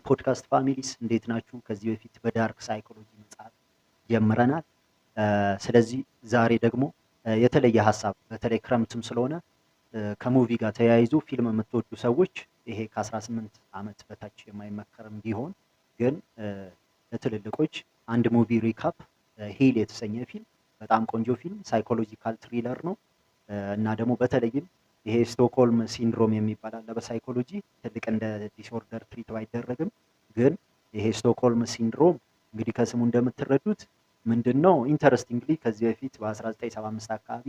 ፖድካስት ፋሚሊስ እንዴት ናችሁ? ከዚህ በፊት በዳርክ ሳይኮሎጂ መጽሐፍ ጀምረናል። ስለዚህ ዛሬ ደግሞ የተለየ ሀሳብ በተለይ ክረምትም ስለሆነ ከሙቪ ጋር ተያይዞ ፊልም የምትወዱ ሰዎች ይሄ ከ18 ዓመት በታች የማይመከርም ቢሆን ግን ለትልልቆች አንድ ሙቪ ሪካፕ ሂል የተሰኘ ፊልም በጣም ቆንጆ ፊልም ሳይኮሎጂካል ትሪለር ነው እና ደግሞ በተለይም ይሄ ስቶክሆልም ሲንድሮም የሚባል አለ በሳይኮሎጂ ትልቅ እንደ ዲስኦርደር ትሪት ባይደረግም ግን ይሄ ስቶክሆልም ሲንድሮም እንግዲህ ከስሙ እንደምትረዱት ምንድነው ኢንተረስቲንግሊ ከዚህ በፊት በ1975 አካባቢ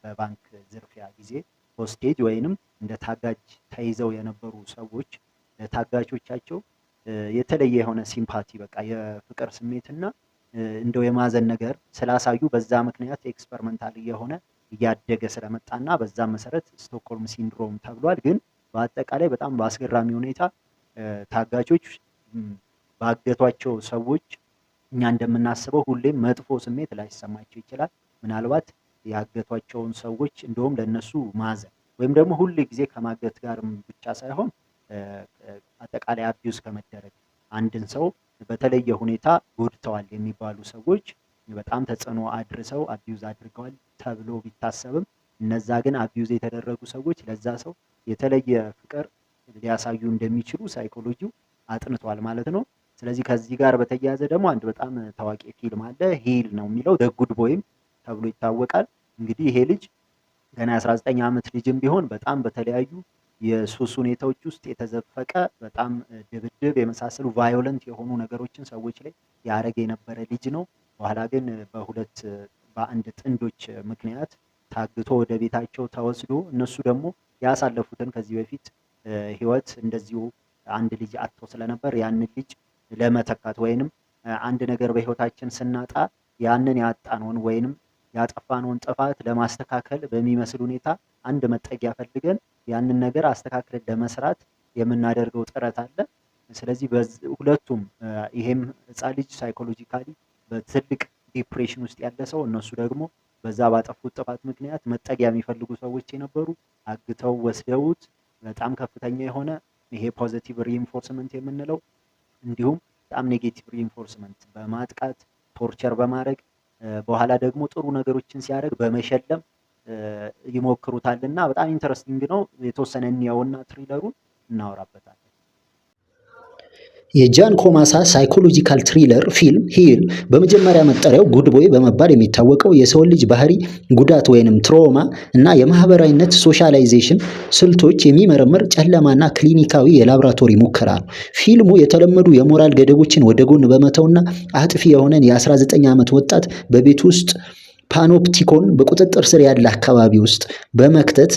በባንክ ዝርፊያ ጊዜ ሆስቴጅ ወይንም እንደ ታጋጅ ተይዘው የነበሩ ሰዎች ለታጋቾቻቸው የተለየ የሆነ ሲምፓቲ በቃ የፍቅር ስሜትና እንደው የማዘን ነገር ስላሳዩ በዛ ምክንያት ኤክስፐሪመንታል የሆነ እያደገ ስለመጣና በዛ መሰረት ስቶክሆልም ሲንድሮም ተብሏል። ግን በአጠቃላይ በጣም በአስገራሚ ሁኔታ ታጋቾች ባገቷቸው ሰዎች እኛ እንደምናስበው ሁሌም መጥፎ ስሜት ላይሰማቸው ይችላል። ምናልባት ያገቷቸውን ሰዎች እንደውም ለነሱ ማዘን ወይም ደግሞ ሁል ጊዜ ከማገት ጋርም ብቻ ሳይሆን አጠቃላይ አቢዩዝ ከመደረግ አንድን ሰው በተለየ ሁኔታ ጎድተዋል የሚባሉ ሰዎች በጣም ተጽዕኖ አድርሰው አቢዩዝ አድርገዋል ተብሎ ቢታሰብም እነዛ ግን አቢዩዝ የተደረጉ ሰዎች ለዛ ሰው የተለየ ፍቅር ሊያሳዩ እንደሚችሉ ሳይኮሎጂው አጥንቷል ማለት ነው። ስለዚህ ከዚህ ጋር በተያያዘ ደግሞ አንድ በጣም ታዋቂ ፊልም አለ ሂል ነው የሚለው ደ ጉድ ቦይም ተብሎ ይታወቃል። እንግዲህ ይሄ ልጅ ገና 19 ዓመት ልጅም ቢሆን በጣም በተለያዩ የሱስ ሁኔታዎች ውስጥ የተዘፈቀ በጣም ድብድብ የመሳሰሉ ቫዮለንት የሆኑ ነገሮችን ሰዎች ላይ ያደረገ የነበረ ልጅ ነው። በኋላ ግን በአንድ ጥንዶች ምክንያት ታግቶ ወደ ቤታቸው ተወስዶ እነሱ ደግሞ ያሳለፉትን ከዚህ በፊት ህይወት እንደዚሁ አንድ ልጅ አጥቶ ስለነበር ያንን ልጅ ለመተካት ወይንም አንድ ነገር በህይወታችን ስናጣ ያንን ያጣነውን ወይንም ያጠፋነውን ጥፋት ለማስተካከል በሚመስል ሁኔታ አንድ መጠጊያ ፈልገን ያንን ነገር አስተካክለን ለመስራት የምናደርገው ጥረት አለ። ስለዚህ ሁለቱም ይሄም ህፃን ልጅ ሳይኮሎጂካሊ በትልቅ ዲፕሬሽን ውስጥ ያለ ሰው እነሱ ደግሞ በዛ ባጠፉት ጥፋት ምክንያት መጠጊያ የሚፈልጉ ሰዎች የነበሩ አግተው ወስደውት በጣም ከፍተኛ የሆነ ይሄ ፖዚቲቭ ሪኢንፎርስመንት የምንለው እንዲሁም በጣም ኔጌቲቭ ሪኢንፎርስመንት በማጥቃት ቶርቸር በማድረግ በኋላ ደግሞ ጥሩ ነገሮችን ሲያደርግ በመሸለም ይሞክሩታልና በጣም ኢንተረስቲንግ ነው። የተወሰነ እንየውና ትሪለሩን እናወራበታለን። የጃን ኮማሳ ሳይኮሎጂካል ትሪለር ፊልም ሂል በመጀመሪያ መጠሪያው ጉድ ቦይ በመባል የሚታወቀው የሰው ልጅ ባህሪ ጉዳት ወይንም ትሮማ እና የማህበራዊነት ሶሻላይዜሽን ስልቶች የሚመረምር ጨለማና ክሊኒካዊ የላብራቶሪ ሙከራ ነው። ፊልሙ የተለመዱ የሞራል ገደቦችን ወደ ጎን በመተውና አጥፊ የሆነን የ19 ዓመት ወጣት በቤት ውስጥ ፓኖፕቲኮን በቁጥጥር ስር ያለ አካባቢ ውስጥ በመክተት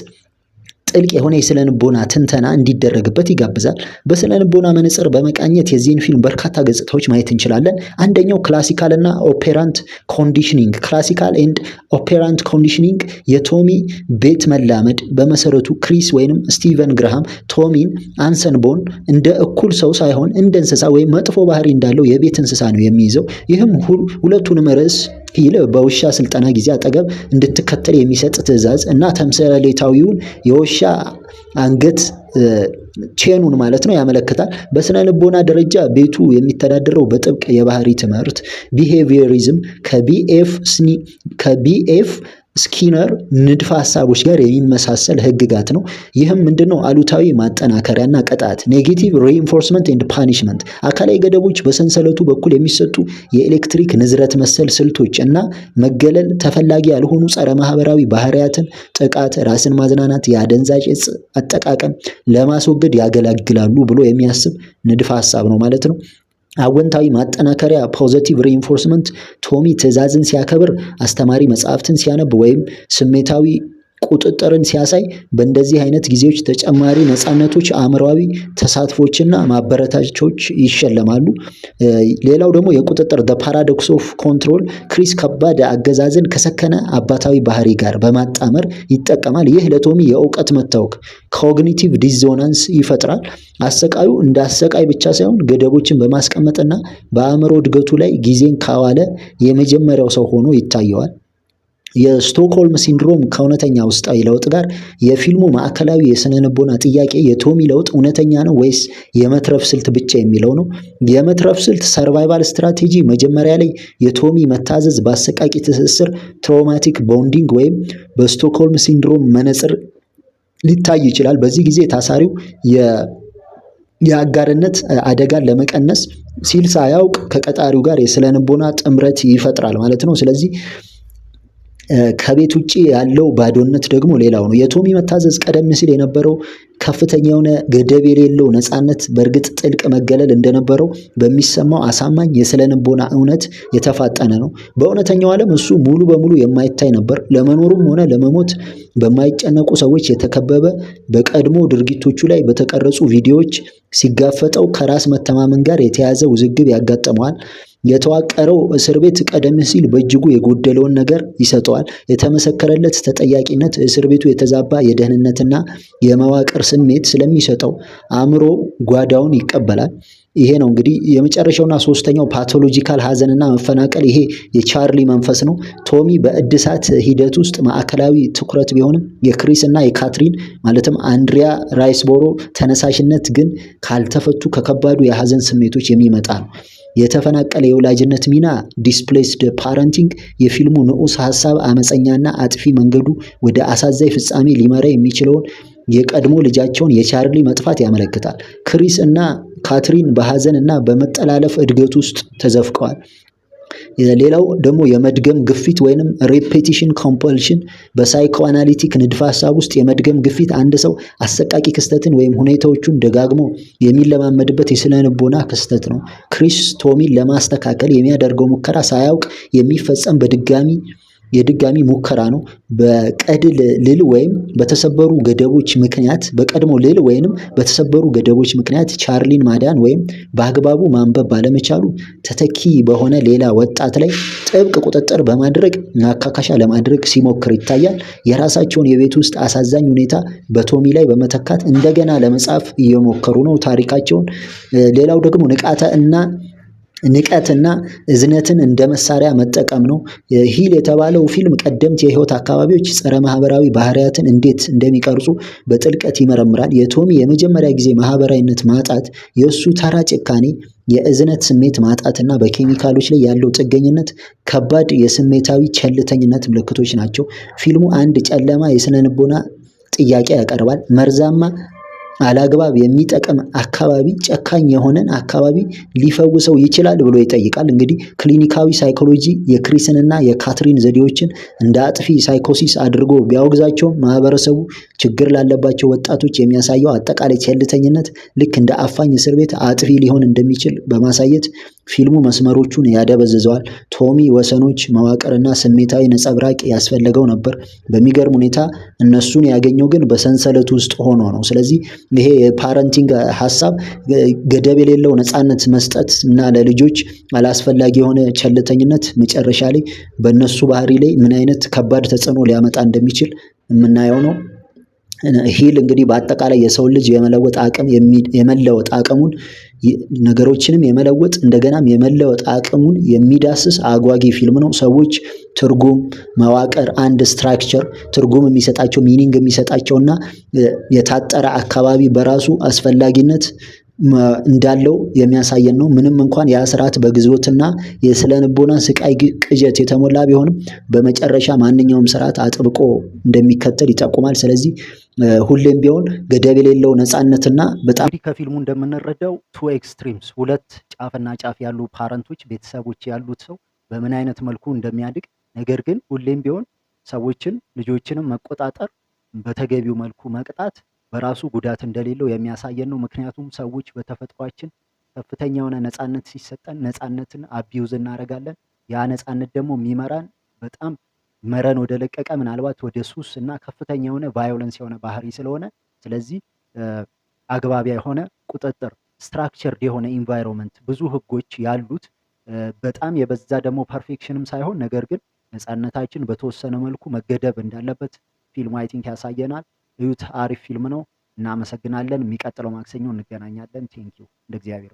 ጥልቅ የሆነ የስነልቦና ትንተና እንዲደረግበት ይጋብዛል። በስነልቦና መነጽር በመቃኘት የዚህን ፊልም በርካታ ገጽታዎች ማየት እንችላለን። አንደኛው ክላሲካል እና ኦፔራንት ኮንዲሽኒንግ። ክላሲካል ኤንድ ኦፔራንት ኮንዲሽኒንግ የቶሚ ቤት መላመድ። በመሰረቱ ክሪስ ወይንም ስቲቨን ግርሃም ቶሚን አንሰንቦን እንደ እኩል ሰው ሳይሆን እንደ እንስሳ ወይም መጥፎ ባህሪ እንዳለው የቤት እንስሳ ነው የሚይዘው። ይህም ሁለቱንም ርዕስ ሂል በውሻ ስልጠና ጊዜ አጠገብ እንድትከተል የሚሰጥ ትዕዛዝ እና ተምሳሌታዊውን የውሻ አንገት ቼኑን ማለት ነው ያመለክታል። በስነ ልቦና ደረጃ ቤቱ የሚተዳደረው በጥብቅ የባህሪ ትምህርት ቢሄቪየሪዝም ከቢኤፍ ስኪነር ንድፈ ሐሳቦች ጋር የሚመሳሰል ህግጋት ነው። ይህም ምንድነው? አሉታዊ ማጠናከሪያና ቅጣት ኔጌቲቭ ሪኢንፎርስመንት ኤንድ ፓኒሽመንት፣ አካላዊ ገደቦች በሰንሰለቱ በኩል የሚሰጡ የኤሌክትሪክ ንዝረት መሰል ስልቶች እና መገለል፣ ተፈላጊ ያልሆኑ ጸረ ማህበራዊ ባህሪያትን፣ ጥቃት፣ ራስን ማዝናናት፣ የአደንዛዥ እጽ አጠቃቀም ለማስወገድ ያገለግላሉ ብሎ የሚያስብ ንድፈ ሐሳብ ነው ማለት ነው። አወንታዊ ማጠናከሪያ ፖዚቲቭ ሪኢንፎርስመንት ቶሚ ትዕዛዝን ሲያከብር፣ አስተማሪ መጽሐፍትን ሲያነብ ወይም ስሜታዊ ቁጥጥርን ሲያሳይ በእንደዚህ አይነት ጊዜዎች ተጨማሪ ነፃነቶች፣ አእምሯዊ ተሳትፎችና ማበረታቻዎች ይሸለማሉ። ሌላው ደግሞ የቁጥጥር the paradox of control ክሪስ ከባድ አገዛዝን ከሰከነ አባታዊ ባህሪ ጋር በማጣመር ይጠቀማል። ይህ ለቶሚ የእውቀት መታወክ ኮግኒቲቭ ዲዞናንስ ይፈጥራል። አሰቃዩ እንደ አሰቃይ ብቻ ሳይሆን ገደቦችን በማስቀመጥና በአእምሮ እድገቱ ላይ ጊዜን ካዋለ የመጀመሪያው ሰው ሆኖ ይታየዋል። የስቶክሆልም ሲንድሮም ከእውነተኛ ውስጣዊ ለውጥ ጋር የፊልሙ ማዕከላዊ የስነ ልቦና ጥያቄ የቶሚ ለውጥ እውነተኛ ነው ወይስ የመትረፍ ስልት ብቻ የሚለው ነው። የመትረፍ ስልት ሰርቫይቫል ስትራቴጂ መጀመሪያ ላይ የቶሚ መታዘዝ በአሰቃቂ ትስስር ትራውማቲክ ቦንዲንግ ወይም በስቶክሆልም ሲንድሮም መነጽር ሊታይ ይችላል። በዚህ ጊዜ ታሳሪው የአጋርነት አደጋን ለመቀነስ ሲል ሳያውቅ ከቀጣሪው ጋር የስነ ልቦና ጥምረት ይፈጥራል ማለት ነው። ስለዚህ ከቤት ውጪ ያለው ባዶነት ደግሞ ሌላው ነው። የቶሚ መታዘዝ ቀደም ሲል የነበረው ከፍተኛ የሆነ ገደብ የሌለው ነፃነት በእርግጥ ጥልቅ መገለል እንደነበረው በሚሰማው አሳማኝ የስነ ልቦና እውነት የተፋጠነ ነው። በእውነተኛው ዓለም እሱ ሙሉ በሙሉ የማይታይ ነበር። ለመኖሩም ሆነ ለመሞት በማይጨነቁ ሰዎች የተከበበ፣ በቀድሞ ድርጊቶቹ ላይ በተቀረጹ ቪዲዮዎች ሲጋፈጠው ከራስ መተማመን ጋር የተያዘ ውዝግብ ያጋጥመዋል። የተዋቀረው እስር ቤት ቀደም ሲል በእጅጉ የጎደለውን ነገር ይሰጠዋል። የተመሰከረለት ተጠያቂነት እስር ቤቱ የተዛባ የደህንነትና የመዋቅር ስሜት ስለሚሰጠው አእምሮ ጓዳውን ይቀበላል። ይሄ ነው እንግዲህ የመጨረሻውና ሶስተኛው ፓቶሎጂካል ሀዘንና መፈናቀል። ይሄ የቻርሊ መንፈስ ነው። ቶሚ በእድሳት ሂደት ውስጥ ማዕከላዊ ትኩረት ቢሆንም የክሪስ እና የካትሪን ማለትም አንድሪያ ራይስቦሮ ተነሳሽነት ግን ካልተፈቱ ከከባዱ የሀዘን ስሜቶች የሚመጣ ነው። የተፈናቀለ የወላጅነት ሚና ዲስፕሌስድ ፓረንቲንግ የፊልሙ ንዑስ ሀሳብ አመፀኛና አጥፊ መንገዱ ወደ አሳዛኝ ፍጻሜ ሊመራ የሚችለውን የቀድሞ ልጃቸውን የቻርሊ መጥፋት ያመለክታል። ክሪስ እና ካትሪን በሀዘን እና በመጠላለፍ እድገት ውስጥ ተዘፍቀዋል። ሌላው ደግሞ የመድገም ግፊት ወይንም ሬፔቲሽን ኮምፐልሽን በሳይኮአናሊቲክ ንድፈ ሀሳብ ውስጥ የመድገም ግፊት አንድ ሰው አሰቃቂ ክስተትን ወይም ሁኔታዎቹን ደጋግሞ የሚለማመድበት የስነ ልቦና ክስተት ነው። ክሪስ ቶሚን ለማስተካከል የሚያደርገው ሙከራ ሳያውቅ የሚፈጸም የድጋሚ ሙከራ ነው። በቀድሞ ልል ወይም በተሰበሩ ገደቦች ምክንያት ቻርሊን ማዳን ወይም በአግባቡ ማንበብ ባለመቻሉ ተተኪ በሆነ ሌላ ወጣት ላይ ጥብቅ ቁጥጥር በማድረግ ማካካሻ ለማድረግ ሲሞክር ይታያል። የራሳቸውን የቤት ውስጥ አሳዛኝ ሁኔታ በቶሚ ላይ በመተካት እንደገና ለመጻፍ እየሞከሩ ነው ታሪካቸውን። ሌላው ደግሞ ንቀትና እዝነትን እንደ መሳሪያ መጠቀም ነው። ሂል የተባለው ፊልም ቀደምት የህይወት አካባቢዎች ጸረ ማህበራዊ ባህሪያትን እንዴት እንደሚቀርጹ በጥልቀት ይመረምራል። የቶሚ የመጀመሪያ ጊዜ ማህበራዊነት ማጣት፣ የእሱ ተራ ጭካኔ፣ የእዝነት ስሜት ማጣትና በኬሚካሎች ላይ ያለው ጥገኝነት ከባድ የስሜታዊ ቸልተኝነት ምልክቶች ናቸው። ፊልሙ አንድ ጨለማ የስነ ልቦና ጥያቄ ያቀርባል። መርዛማ አላግባብ የሚጠቅም አካባቢ ጨካኝ የሆነን አካባቢ ሊፈውሰው ይችላል ብሎ ይጠይቃል። እንግዲህ ክሊኒካዊ ሳይኮሎጂ የክሪስንና የካትሪን ዘዴዎችን እንደ አጥፊ ሳይኮሲስ አድርጎ ቢያወግዛቸውም ማህበረሰቡ ችግር ላለባቸው ወጣቶች የሚያሳየው አጠቃላይ ቸልተኝነት ልክ እንደ አፋኝ እስር ቤት አጥፊ ሊሆን እንደሚችል በማሳየት ፊልሙ መስመሮቹን ያደበዝዘዋል። ቶሚ ወሰኖች፣ መዋቅርና ስሜታዊ ነጸብራቅ ያስፈልገው ነበር። በሚገርም ሁኔታ እነሱን ያገኘው ግን በሰንሰለት ውስጥ ሆኖ ነው። ስለዚህ ይሄ የፓረንቲንግ ሀሳብ ገደብ የሌለው ነፃነት መስጠት እና ለልጆች አላስፈላጊ የሆነ ቸልተኝነት መጨረሻ ላይ በእነሱ ባህሪ ላይ ምን አይነት ከባድ ተጽዕኖ ሊያመጣ እንደሚችል የምናየው ነው። ሂል እንግዲህ በአጠቃላይ የሰው ልጅ የመለወጥ አቅሙን ነገሮችንም የመለወጥ እንደገናም የመለወጥ አቅሙን የሚዳስስ አጓጊ ፊልም ነው። ሰዎች ትርጉም መዋቅር አንድ ስትራክቸር ትርጉም የሚሰጣቸው ሚኒንግ የሚሰጣቸውና የታጠረ አካባቢ በራሱ አስፈላጊነት እንዳለው የሚያሳየን ነው። ምንም እንኳን ያ ስርዓት በግዞትና የስነ ልቦና ስቃይ ቅዠት የተሞላ ቢሆንም በመጨረሻ ማንኛውም ስርዓት አጥብቆ እንደሚከተል ይጠቁማል። ስለዚህ ሁሌም ቢሆን ገደብ የሌለው ነፃነትና በጣም ከፊልሙ እንደምንረዳው ቱ ኤክስትሪምስ ሁለት ጫፍና ጫፍ ያሉ ፓረንቶች ቤተሰቦች ያሉት ሰው በምን አይነት መልኩ እንደሚያድግ ነገር ግን ሁሌም ቢሆን ሰዎችን ልጆችንም መቆጣጠር በተገቢው መልኩ መቅጣት በራሱ ጉዳት እንደሌለው የሚያሳየን ነው። ምክንያቱም ሰዎች በተፈጥሯችን ከፍተኛ የሆነ ነፃነት ሲሰጠን ነፃነትን አቢዩዝ እናደርጋለን። ያ ነፃነት ደግሞ የሚመራን በጣም መረን ወደ ለቀቀ ምናልባት ወደ ሱስ እና ከፍተኛ የሆነ ቫዮለንስ የሆነ ባህሪ ስለሆነ ስለዚህ አግባቢያ የሆነ ቁጥጥር ስትራክቸርድ የሆነ ኢንቫይሮንመንት ብዙ ህጎች ያሉት በጣም የበዛ ደግሞ ፐርፌክሽንም ሳይሆን ነገር ግን ነፃነታችን በተወሰነ መልኩ መገደብ እንዳለበት ፊልሙ አይ ቲንክ ያሳየናል። እዩት፣ አሪፍ ፊልም ነው። እናመሰግናለን። የሚቀጥለው ማክሰኞ እንገናኛለን። ቴንኪው። እንደ እግዚአብሔር